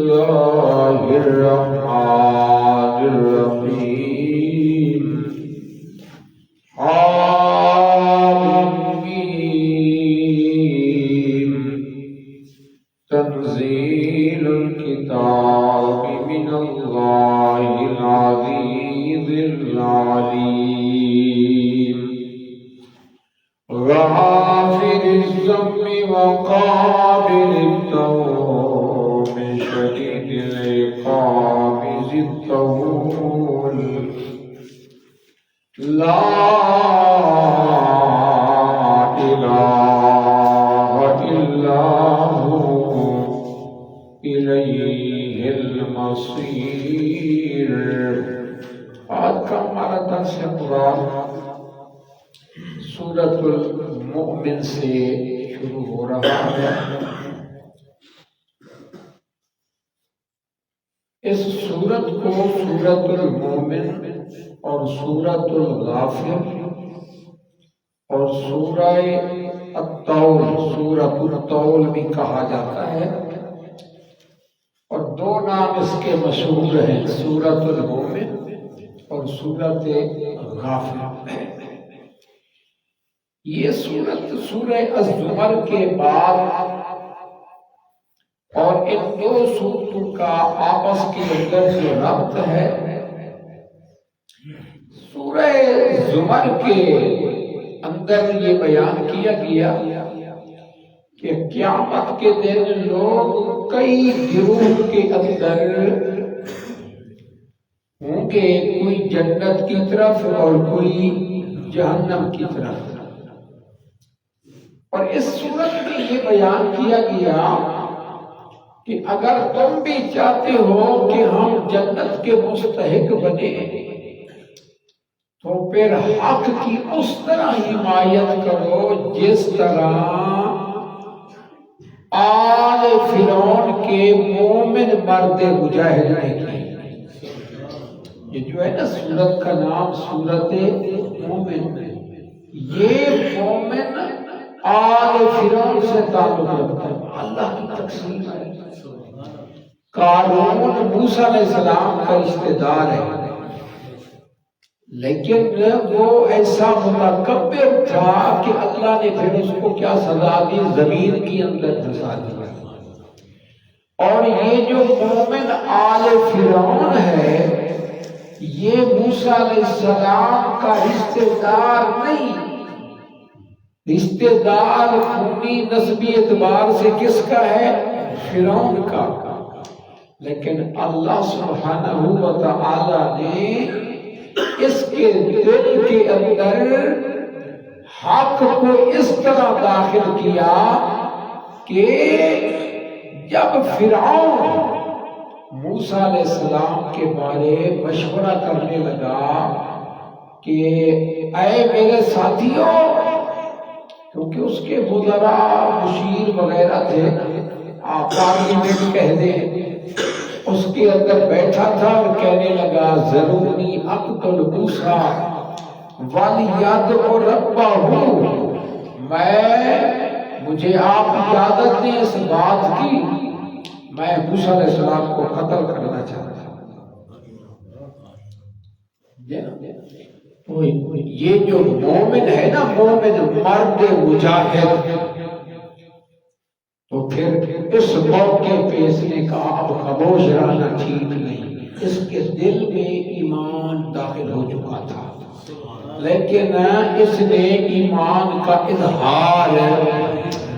الله الرحمن الرحيم حاميم تنزيل الكتاب من الله العزيز العليم غافر الذنب وقابل التوب شديد العقاب ذي الطول لا إله إلا هو إليه المصير. آج کا ہمارا درس قرآن سورۃ المؤمن سے شروع ہو رہا ہے. اس سورت کو سورۃ المؤمن اور سورۃ الغافر اور سورہ الطول سورۃ الطول بھی کہا جاتا ہے، اور دو نام اس کے مشہور ہیں، سورۃ المؤمن اور سورۃ غافر. یہ سورت سورہ الزمر کے بعد اور ان دو سورتوں کا آپس کے اندر جو ربط ہے، سورہ زمر کے اندر یہ بیان کیا گیا کہ قیامت کے دن لوگ کئی گروہ کے اندر ہوں گے، کوئی جنت کی طرف اور کوئی جہنم کی طرف. اور اس صورت میں یہ بیان کیا گیا کہ اگر تم بھی چاہتے ہو کہ ہم جنت کے مستحق بنے تو پھر حق کی اس طرح حمایت کرو جس طرح آل فرعون کے مومن مرد مجاہد نے کی. یہ جو ہے نا سورت کا نام سورت مومن، یہ مومن آل فرعون سے تعلق رکھتا ہے. اللہ کی تقسیم ہے. قارون موسیٰ علیہ السلام کا رشتہ دار ہے، لیکن وہ ایسا متکبر تھا کہ اللہ نے پھر اس کو کیا سزا دی، زمین کے اندر دھسا دیا. اور یہ جو مومن آل فرعون ہے یہ موسیٰ علیہ السلام کا رشتہ دار نہیں، رشتہ دار خونی نسبی اعتبار سے کس کا ہے؟ فرعون کا. لیکن اللہ سبحانہ و تعالی نے اس کے دل کے اندر حق کو اس طرح داخل کیا کہ جب فرعون موسیٰ علیہ السلام کے بارے مشورہ کرنے لگا کہ اے میرے ساتھیوں، کیونکہ اس کے وزراء مشیر وغیرہ تھے، پارلیمنٹ کہہ دیں، اس کے اندر بیٹھا تھا اور کہنے لگا ضرورنی اقتل موسیٰ ولیدعُ ربہ، مجھے آپ اجازت دیں اس بات کی، میں موسیٰ علیہ السلام کو قتل کرنا چاہتا ہوں. یہ جو مومن ہے نا، مومن مرد مجاہد، تو پھر اس موقع پہ اس نے کہا اب خاموش رہنا ٹھیک نہیں. اس کے دل میں ایمان داخل ہو چکا تھا، لیکن اس نے ایمان کا اظہار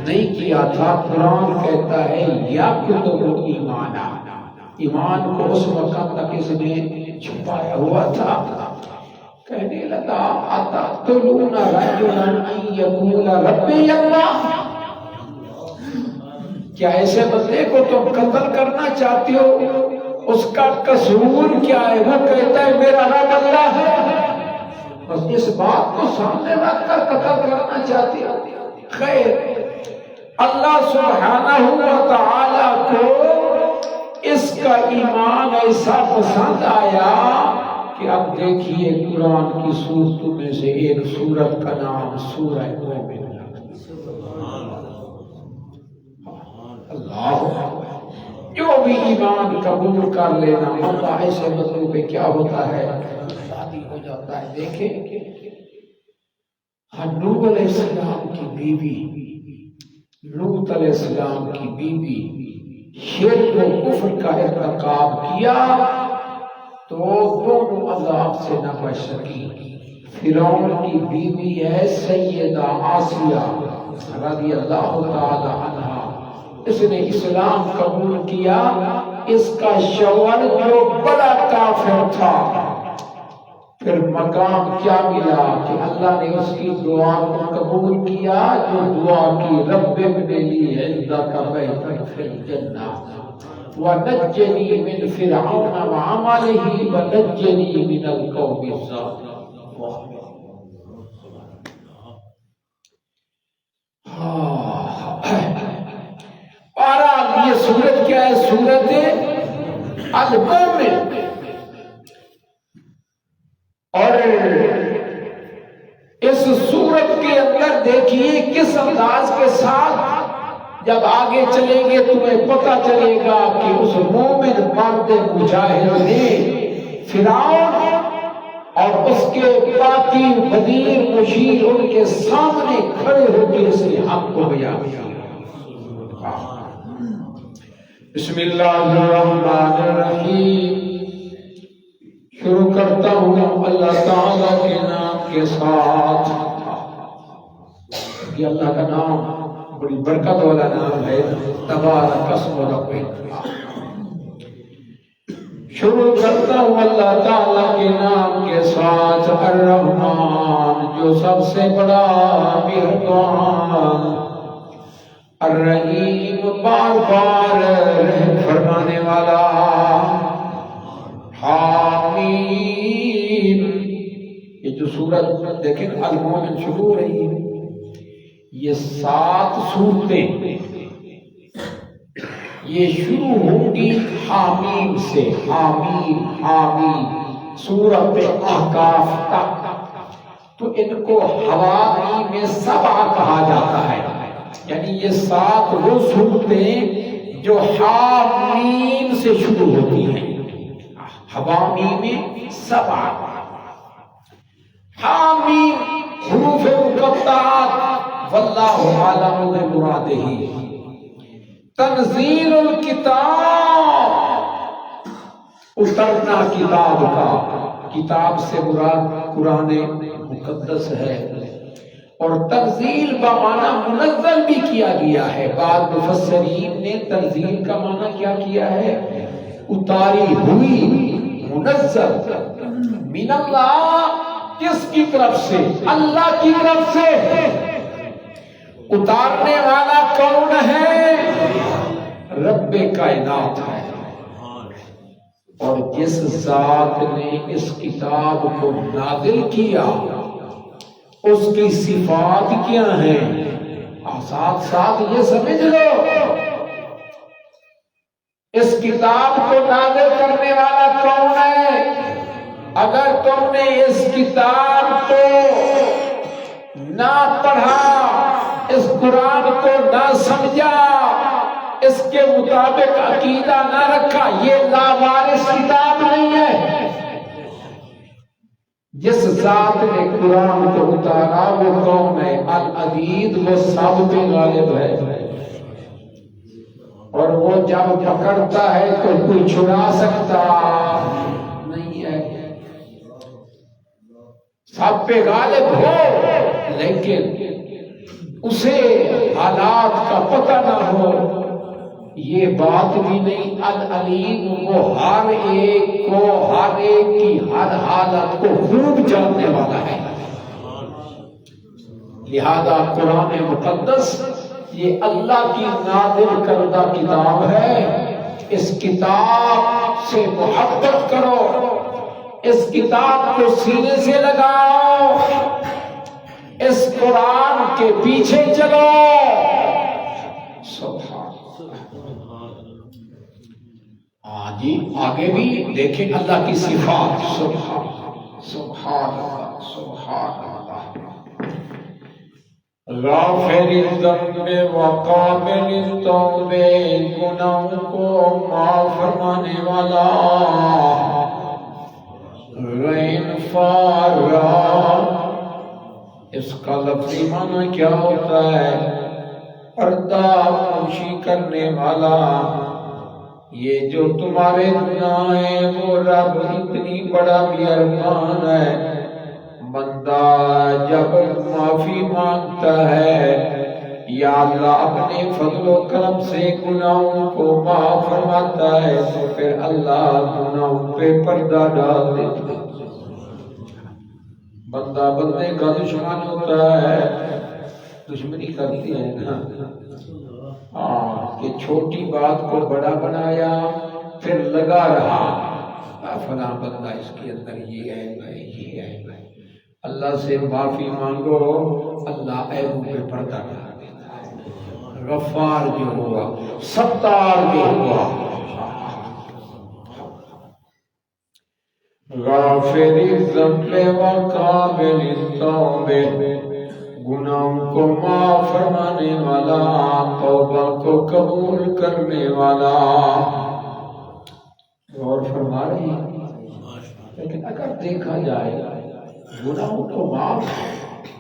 نہیں کیا تھا. قرآن کہتا ہے یکتم ایمانا، ایمان کو اس وقت تک اس نے چھپایا ہوا تھا. کہنے لگا اتقتلون رجلا ان یقول ربی اللہ، کیا ایسے بندے کو تم قتل کرنا چاہتے ہو؟ اس کا قصور کیا ہے؟ وہ کہتا ہے میرا رب اللہ ہے، بس اس بات کو سامنے رکھ کر قتل کرنا چاہتے ہو. خیر، اللہ سبحانہ و تعالی کو اس کا ایمان ایسا پسند آیا کہ اب دیکھیے قرآن کی سورتوں میں سے ایک سورت کا نام سورہ مومن. اللہ جو بھی ایمان قبول کر لینا اللہ ایسے بندوں پہ کیا ہوتا ہے شادی ہو جاتا ہے. دیکھیں نوح علیہ السلام کی بیوی لوط علیہ السلام کی بیوی شرک و کفر کا ارتکاب کیا تو دونوں عذاب سے نہ بچ سکی. فرعون کی بیوی ہے سیدہ آسیہ رضی اللہ تعالی عنہا، اس نے اسلام قبول کیا. اس کا شوہر جو بڑا کافر تھا، پھر مقام کیا ملا کہ اللہ نے اس کی دعا کو قبول کیا جو دعا کی رب ابن لی عندک بیتا فی الجنہ ونجنی من فرعون وعملہ ونجنی من القوم الظالمین. اور یہ سورت کیا ہے؟ سورت المومن. اور اس سورت کے اندر دیکھیے کس انداز کے ساتھ جب آگے چلیں گے تمہیں پتہ چلے گا کہ اس مومن مرد مجاہد نے فرعون اور اس کے باقی وزیر مشیر ان کے سامنے کھڑے ہو کے اس نے حق کو بیان کیا. بسم اللہ الرحمن الرحیم. شروع کرتا ہوں اللہ تعالیٰ کے نام کے ساتھ. یہ اللہ کا نام بڑی برکت والا نام ہے، تبارک اسم ربک. شروع کرتا ہوں اللہ تعالیٰ کے نام کے ساتھ، الرحمن جو سب سے بڑا مہربان، الرحیم بار بار رحم فرمانے والا. حامیم. یہ جو سورت دیکھیں المومن شروع ہو رہی ہے، یہ 7 سورتیں یہ شروع ہوں گی حامیم سے. حامیم حامیم سورت احقاف تک، تو ان کو حوامیم سبع کہا جاتا ہے. یعنی یہ 7 وہ سورتیں جو حامیم سے شروع ہوتی ہیں. حوامیم سبع. حامیم حروف مقطعات واللہ عالم بمرادہ. تنزیل الکتاب اترنا کتاب کا. کتاب سے مراد قرآن مقدس ہے، اور تنزیل کا معنی منزل بھی کیا گیا ہے. بعض مفسرین نے تنزیل کا معنی کیا کیا ہے؟ اتاری ہوئی. منزل من اللہ، کس کی طرف سے؟ اللہ کی طرف سے. اتارنے والا کون ہے؟ رب کائنات ہے. اور جس ذات نے اس کتاب کو نازل کیا اس کی صفات کیا ہیں؟ ساتھ ساتھ یہ سمجھ لو، اس کتاب کو نازل کرنے والا کون ہے؟ اگر تم نے اس کتاب کو نہ پڑھا، اس قرآن کو نہ سمجھا، اس کے مطابق عقیدہ نہ رکھا، یہ لاوارث کتاب نہیں ہے. جس ذات نے قرآن کو اتارا وہ کون ہے؟ العزیز، وہ سب پہ غالب ہے، اور وہ جب پکڑتا ہے تو کوئی چھڑا سکتا نہیں ہے. سب پہ غالب ہو لیکن اسے حالات کا پتہ نہ ہو، یہ بات بھی نہیں. العلیم، وہ ہر ایک کو، ہر ایک کی ہر حالت کو خوب جاننے والا ہے. لہذا قرآن مقدس یہ اللہ کی نازل کردہ کتاب ہے. اس کتاب سے محبت کرو، اس کتاب کو سینے سے لگاؤ، اس قرآن کے پیچھے چلو. سبحان. ہاں جی، آگے بھی دیکھیں اللہ کی صفات. سبحان سبحان اللہ سبحان اللہ. غافر الذنب وقابل التوب، گناہوں کو معاف فرمانے والا، غین فارا، اس کا لفظی معنی کیا ہوتا ہے؟ پردہ پوشی کرنے والا۔ یہ جو تمہارے گناہ ہیں وہ رب اتنی بڑا مہربان ہے، بندہ جب معافی مانگتا ہے یا اللہ اپنے فضل و کرم سے گناہوں کو معاف فرماتا ہے تو پھر اللہ گناہوں پہ پردہ ڈال دیتا ہے۔ بندہ بندے کا دشمن ہوتا ہے، دشمنی کرتی ہے نا، کہ چھوٹی بات کو بڑا بنایا پھر لگا رہا فلاں بندہ اس کے اندر یہ ہے یہ ہے۔ اللہ سے معافی مانگو، اللہ عیبوں پہ پردہ ڈال دیتا ہے۔ غفار جو ہوا، ستار جو ہوا، غافر الذنب وقابل التوب، گناہوں کو معاف فرمانے والا، توبہ کو قبول کرنے والا۔ غور فرما رہی ہیں، لیکن اگر دیکھا جائے گناہوں کو معاف،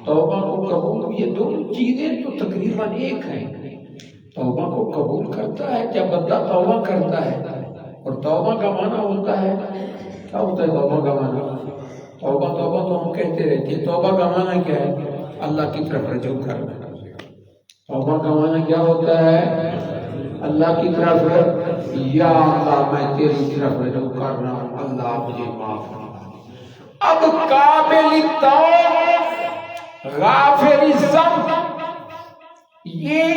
توبہ کو قبول، یہ دونوں چیزیں تو تقریباً ایک ہیں۔ توبہ کو قبول کرتا ہے جب بندہ توبہ کرتا ہے، اور توبہ کا معنی ہوتا ہے، کیا ہوتا ہے توبہ کا معنی؟ توبہ تو ہم کہتے رہتے ہیں، توبہ کا معنی کیا ہے؟ اللہ کی طرف رجوع کرنا۔ توبہ کا معنی کیا ہوتا ہے؟ اللہ کی طرف، یا اللہ میں تیری طرف رجوع کرنا، اللہ مجھے معاف کرنا۔ اب قابل التوب، غافر الذنب، یہ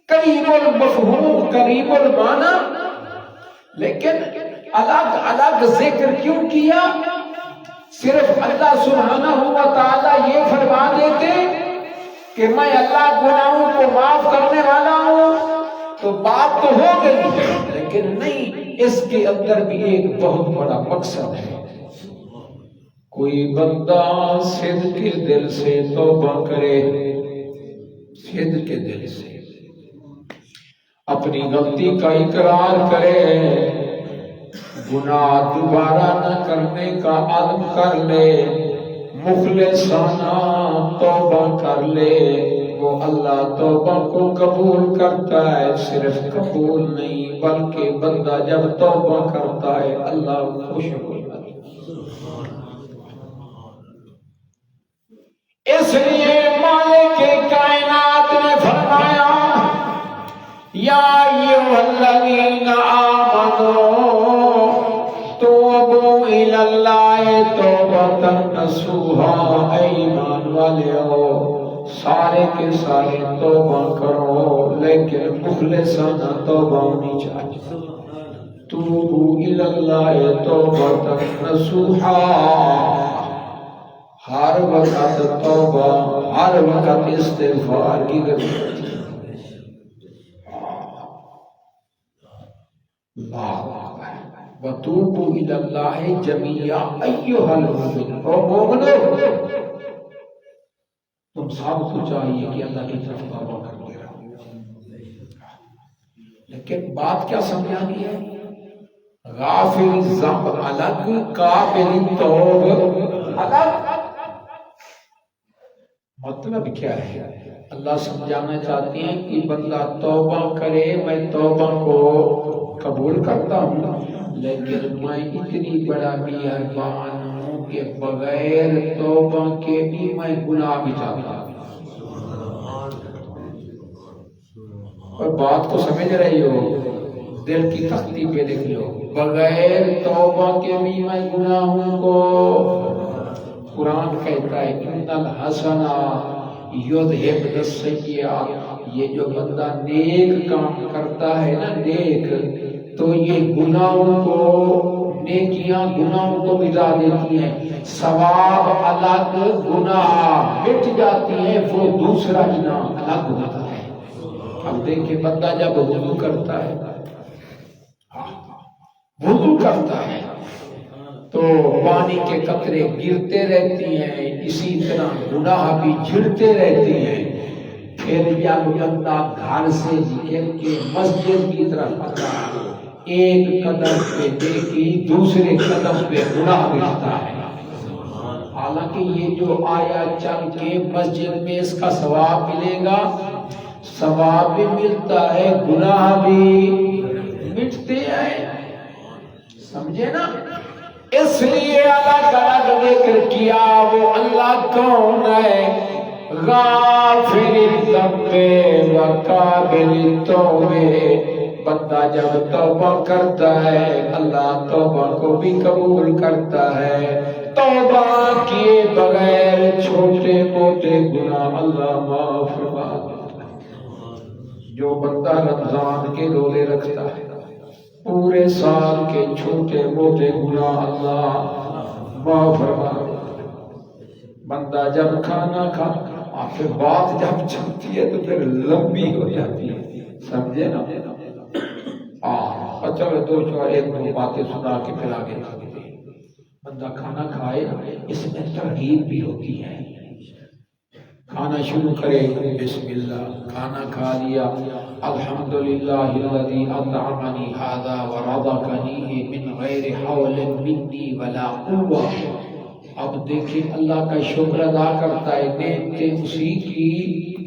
قریب المفہوم، قریب المعنی، لیکن الگ الگ ذکر کیوں کیا؟ صرف اللہ سبحانہ و تعالی یہ فرما دیتے کہ میں اللہ گناہوں کو معاف کرنے والا ہوں تو بات تو ہو گئی، لیکن نہیں، اس کے اندر بھی ایک بہت بڑا مقصد ہے۔ کوئی بندہ صدق کے دل سے توبہ کرے، صدق کے دل سے اپنی غلطی کا اقرار کرے، گناہ دوبارہ نہ کرنے کا عزم کر لے، مخلصانہ توبہ کر لے، وہ اللہ توبہ کو قبول کرتا ہے۔ صرف قبول نہیں بلکہ بندہ جب توبہ کرتا ہے اللہ خوش ہوتا ہے۔ اس لیے مالک کائنات نے فرمایا یا ایھا الذین آمنوا توبوا الی اللہ توبۃ نصوحا، اے ایمان والو سارے کے سارے توبہ کرو، لیکن مخلصانہ توبہ ہونی چاہیے۔ توبوا الی اللہ توبۃ نصوحا، ہر وقت توبہ، ہر وقت استغفار کی ضرورت ہے۔ وَتُوبُوا إِلَى اللَّهِ جَمِيعًا أَيُّهَا الْمُؤْمِنُونَ، او مومنو تم سب کو چاہیے کہ اللہ کی طرف توبہ کرتے رہو۔ لیکن بات کیا سمجھانی ہے؟ غافر الذنب الگ، قابل التوب الگ۔ مطلب کیا ہے؟ اللہ سمجھانا چاہتے ہیں کہ بندہ توبہ کرے، میں توبہ کو قبول کرتا ہوں، لیکن میں اتنی بڑا مہربان ہوں کہ بغیر توبہ کے بھی میں گناہ بچاتا ہوں۔ اور بات کو سمجھ رہی ہو؟ دل کی تختی پہ لکھ لو، بغیر توبہ کے بھی میں گناہوں کو، قرآن کہتا ہے ان الحسنات یذھبن السیئات، یہ جو بندہ نیک کام کرتا ہے نا، نیک، تو یہ گناہوں کو، نیکیاں گناہوں کو مٹا دیتی ہیں، ثواب الگ، گناہ مٹ جاتی ہیں، وہ دوسرا انعام الگ ہوتا ہے۔ اب دیکھیں بندہ جب وضو کرتا ہے، وضو کرتا ہے تو پانی کے قطرے گرتے رہتی ہیں، اسی طرح گناہ بھی جھڑتے رہتے ہیں۔ پھر جب بندہ گھر سے نکل کے مسجد کی طرف آتا ہے، ایک قدم پہ نیکی، دوسرے قدم پہ گناہ ملتا ہے۔ حالانکہ یہ جو آیا چل کے مسجد میں اس کا ثواب ملے گا، ثواب بھی ملتا ہے، گناہ بھی مٹتے ہیں، سمجھے نا؟ اس لیے الگ الگ ذکر کیا۔ وہ اللہ کون ہے؟ غافر الذنب وقابل التوب۔ بندہ جب توبہ کرتا ہے اللہ توبہ کو بھی قبول کرتا ہے، توبہ کیے بغیر چھوٹے موٹے گناہ اللہ معاف فرما دیتا ہے۔ جو بندہ رمضان کے روزے رکھتا ہے، پورے سال کے چھوٹے موٹے گناہ اللہ معاف فرما دیتا ہے۔ بندہ جب کھانا کھاتا، پھر بات جب چلتی ہے تو پھر لمبی ہو جاتی ہے، سمجھے نا؟ چلو ایک دو باتیں سنا کے پھر آگے بڑھتے ہیں۔ بندہ کھانا کھائے، اس میں ترغیب بھی ہوتی ہے۔ کھانا شروع کرے بسم اللہ، کھانا کھا لیا الحمدللہ الذی اطعمنی ھذا ورزقنی من غیر حول منی ولا قوہ۔ اب دیکھیں اللہ کا شکر ادا کرتا ہے، نعمتیں اسی کی،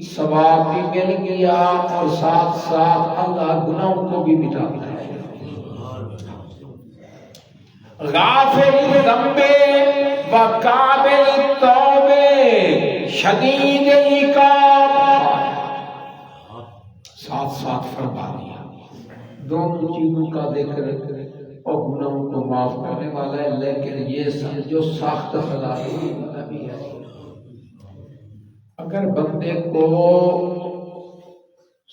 ثواب بھی مل گیا اور ساتھ ساتھ اللہ گناہوں کو بھی مٹاتا ہے۔ غافر الذنب وقابل التوب شدید العقاب، ساتھ ساتھ فرما دیا۔ دونوں چیزوں کا ذکر اور گناہوں کو معاف کرنے والا ہے، لیکن یہ سمجھو سخت سزا بھی ہے۔ اگر بندے کو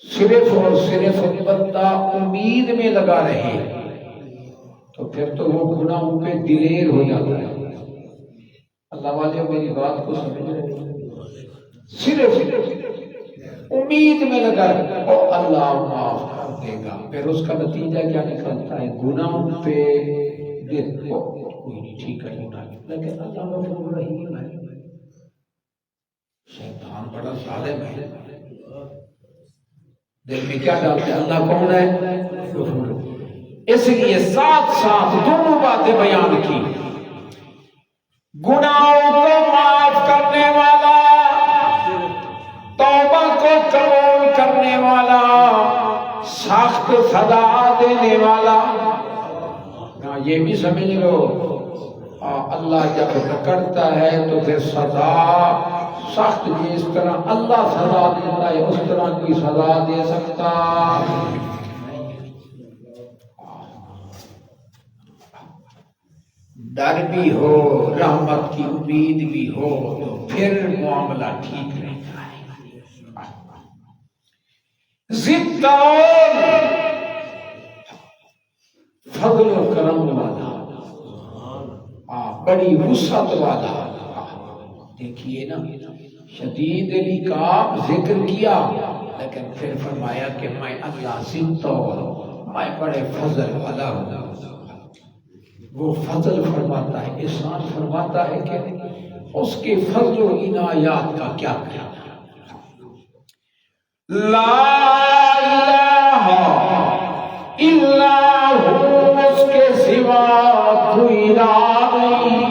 صرف اور صرف بندہ امید میں لگا رہے تو پھر تو وہ گناہوں پہ دلیر ہو جاتا ہے۔ اللہ والے میری بات کو سمجھ رہے ہیں؟ صرف امید میں لگا اور اللہ معاف کر دے گا، پھر اس کا نتیجہ کیا نکلتا ہے؟ گناہوں پہ دل کو کوئی نہیں ٹھیک ہے، لیکن اللہ غفور رحیم ہے۔ شیطان بڑا ظالم ہے، دل میں کیا ڈالتے ہیں؟ اللہ کون ہے؟ غفور۔ اس لیے ساتھ ساتھ دونوں باتیں بیان کی، گناہوں کو معاف کرنے والا، توبہ کو قبول کرنے والا، سخت سزا دینے والا۔ یہ بھی سمجھ لو اللہ جب پکڑتا ہے تو پھر سزا سخت، جس طرح اللہ سزا دیتا ہے اس طرح کی سزا دے سکتا۔ ڈر بھی ہو، رحمت کی امید بھی ہو تو پھر معاملہ ٹھیک رہتا ہے۔ ضد اور فضل و کرم والا، بڑی وسعت والا۔ دیکھیے نا، شدید العقاب ذکر کیا لیکن پھر فرمایا کہ میں اللہ ضد اور میں بڑے فضل والا ہوں۔ وہ فضل فرماتا ہے، احسان فرماتا ہے کہ اس کے فضل و عنایات کا کیا کہنا۔ لا الہ الا ہو، اس کے سوا کوئی الہ نہیں۔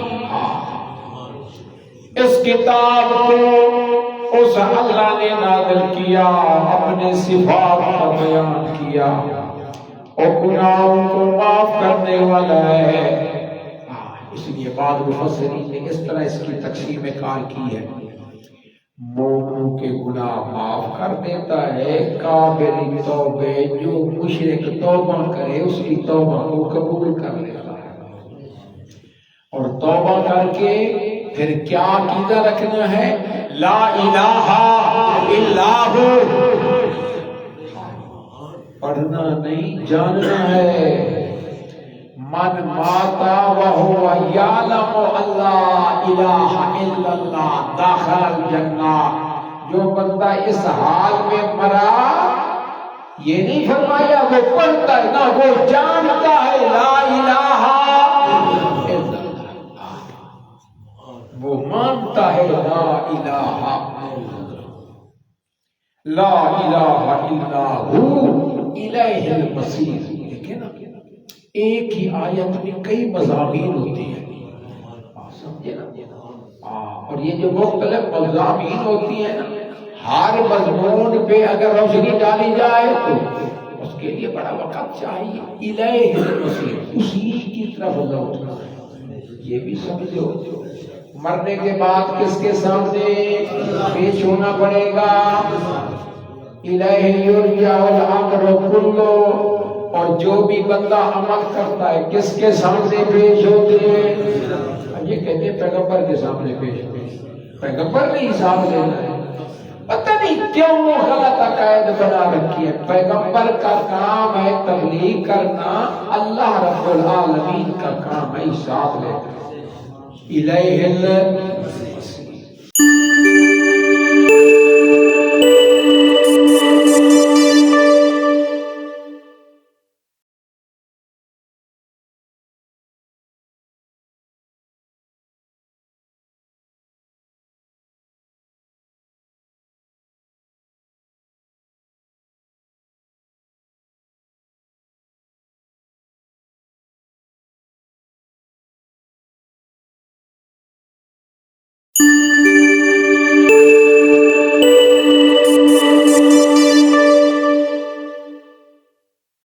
اس کتاب کو اس اللہ نے نازل کیا، اپنے صفات کا بیان کیا اور گناہوں کو معاف کرنے والا ہے۔ اس لیے بعض مفسرین نے اس طرح اس کی تقسیم کار کی ہے، مومنوں کے گناہ معاف کر دیتا ہے، قابل توبہ جو مشرک توبہ کرے اس کی توبہ کو قبول کر لیتا ہے، اور توبہ کر کے پھر کیا عقیدہ رکھنا ہے؟ لا الہ الا ہو، پڑھنا نہیں جاننا ہے۔ من ماتا وہو یعلم اللہ الہ الا اللہ داخل الجنہ، جو بندہ اس حال میں مرا، یہ نہیں فرمایا وہ پڑھتا ہے، نہ وہ جانتا ہے لا الہ الا اللہ، وہ مانتا ہے لا الہ الا ہو الیہ المصیر. دیکھیں نا ایک ہی آیت میں کئی مضامین ہوتے ہیں، سمجھے نا. اور یہ جو مختلف مضامین ہوتی ہیں نا، ہر مضمون پہ اگر روشنی ڈالی جائے تو اس کے لیے بڑا وقت چاہیے. الیہ المصیر، اسی کی طرف لوٹنا ہے. یہ بھی سمجھو مرنے کے بعد کس کے سامنے پیش ہونا پڑے گا؟ الیہ یرجع الامر کلہ. اور جو بھی بندہ عمل کرتا ہے کس کے سامنے پیش ہوتے ہیں؟ یہ کہتے ہیں پیغمبر کے سامنے پیش ہوتے. پیغمبر نے حساب لینا ہے. پتہ نہیں کیوں وہ غلط عقائد بنا رکھی ہے. پیغمبر کا کام ہے تبلیغ کرنا، اللہ رب العالمین کا کام ہے حساب لینا. الیہ